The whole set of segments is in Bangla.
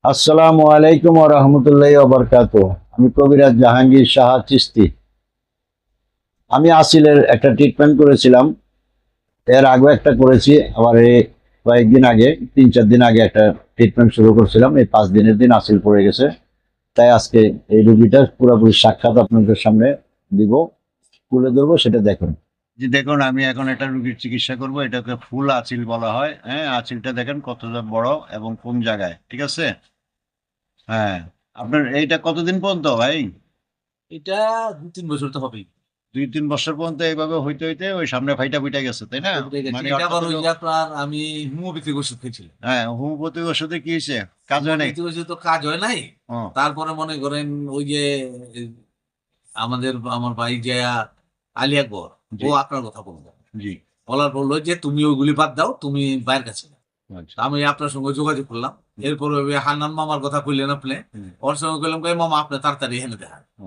আসসালামু আলাইকুম ওয়া রাহমাতুল্লাহি ওয়া বারাকাতুহু। আমি কবিরাজ জাহাঙ্গীর শাহ চিশতি। আমি আসিলের একটা ট্রিটমেন্ট করেছিলাম, এর আগেও একটা করেছি, আবার এই কয়েকদিন আগে 3-4 দিন আগে একটা ট্রিটমেন্ট শুরু করছিলাম। এই 5 দিনের দিন আসিল পড়ে গেছে, তাই আজকে এই রুগীটার পুরোপুরি সাক্ষাৎ আপনাদের সামনে দিব, তুলে ধরবো, সেটা দেখুন। জি দেখুন, আমি এখন একটা রুগীর চিকিৎসা করব। এটাকে ফুল আঁচিল বলা হয়। হ্যাঁ, আঁচিলটা দেখেন কতটা বড় এবং কোন জায়গায়, ঠিক আছে? হ্যাঁ, আপনার এইটা কতদিন পর্যন্ত ভাই? এটা 2-3 বছর তো হবেই। 2-3 বছর পর্যন্ত এইভাবে হইতে হইতে ওই সামনে ফাইটা ফুইটা গেছে, তাই না? উঠে গেছে। মানে এটা অর্থাৎ আবার ওই হলো, যে আপনার আমি হোমিওপ্যাথিক ওষুধ খেয়েছিলাম। হ্যাঁ, হোমিওপ্যাথি ওষুধে কি হয়েছে? কাজ হয় নাই? হোমিওপ্যাথিক ওষুধ তো কাজ হয় নাই। ও, তারপরে মনে করেন ওই যে এ, আমার ভাই যে আলী আকবর, ও জি আপনার কথা বললো। জি। বলার বললো যে তুমি ওইগুলি বাদ দাও, তুমি বাইরের কাছে যাও। আচ্ছা। তা আমি আপনার সঙ্গে যোগাযোগ করলাম। এরপরে ওই হান্নান মামার কথা কইলেন আপনি। হুম, ওর সঙ্গে কইলাম কই মামা আপনি তাড়াতাড়ি এখানে দেখান। ও,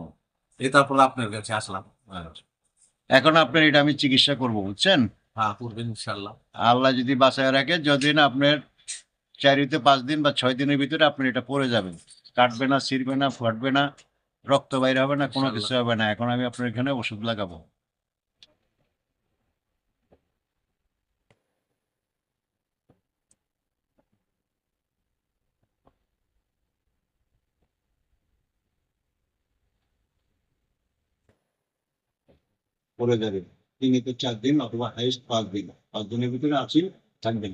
এই তারপরে আপনার কাছে আসলাম। আচ্ছা। এখন আপনার এটা আমি চিকিৎসা করব, বুঝছেন? হ্যাঁ, করবেন ইনশাল্লাহ। আল্লাহ যদি বাঁচায় রাখে, যতদিন আপনার 4-5 দিন বা 6 দিনের ভিতরে আপনার এটা পড়ে যাবে, কাটবে না, ছিঁড়বে না, ফাটবে না, রক্ত বাইরে হবে না, কোনো কিছু ইনশাল্লাহ। হবে না। এখন আমি আপনার এখানে ওষুধ লাগাবো। পড়ে যাবে 3 থেকে 4 দিন অথবা হাইস্ট 5 দিন। 5 দিনের ভিতরে আছি, থাকবেন।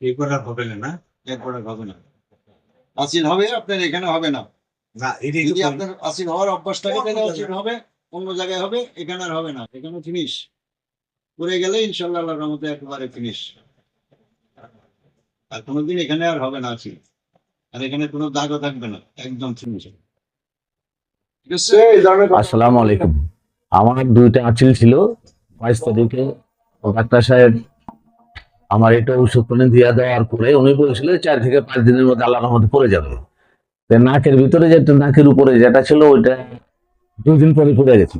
এরপর আর হবে না, না? এরপর আর হবে না। আসিল হবে, আপনার এখানে হবে না। না, এটাই তো যদি কই। আপনার আসিল হওয়ার অভ্যাস থাকে তাহলে আসিল হবে, অন্য জায়গায় হবে, এখানে আর হবে না। এখানে ফিনিশ। পড়ে গেলে ইনশাল্লাহ আল্লাহর রহমতে একেবারে ফিনিশ। আর কোনোদিন এখানে আর হবে না আসিল। আর এখানে কোনো দাগও থাকবে না, একদম ফিনিশ। ঠিক আছে? আসসালামু আলাইকুম। আমার 2টা আঁচিল ছিল। 22 তারিখে ডাক্তার সাহেব আমার এটা ওষুধ পানি দিয়ে দেওয়ার পরে উনি বলেছিল 4 থেকে 5 দিনের মধ্যে আল্লাহর রহমতে পড়ে যাবে। তো নাকের ভিতরে যেটা, নাকের উপরে যেটা ছিল ওইটা 2 দিন পরে পড়ে গেছে।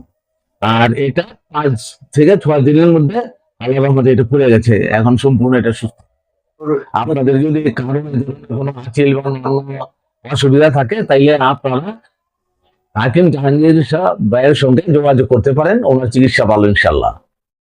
আর এটা 5 থেকে 6 দিনের মধ্যে আল্লাহর রহমতে এটা পড়ে গেছে, এখন সম্পূর্ণ এটা সুস্থ। আপনাদের যদি কারো এই ধরনের কোনো আঁচিল বা অন্যান্য অসুবিধা থাকে তাইলে আপনারা হাকিম জাহাঙ্গীর শাহ ভাইয়ের সঙ্গে যোগাযোগ করতে পারেন, ওনার চিকিৎসা ভালো ইনশাল্লাহ।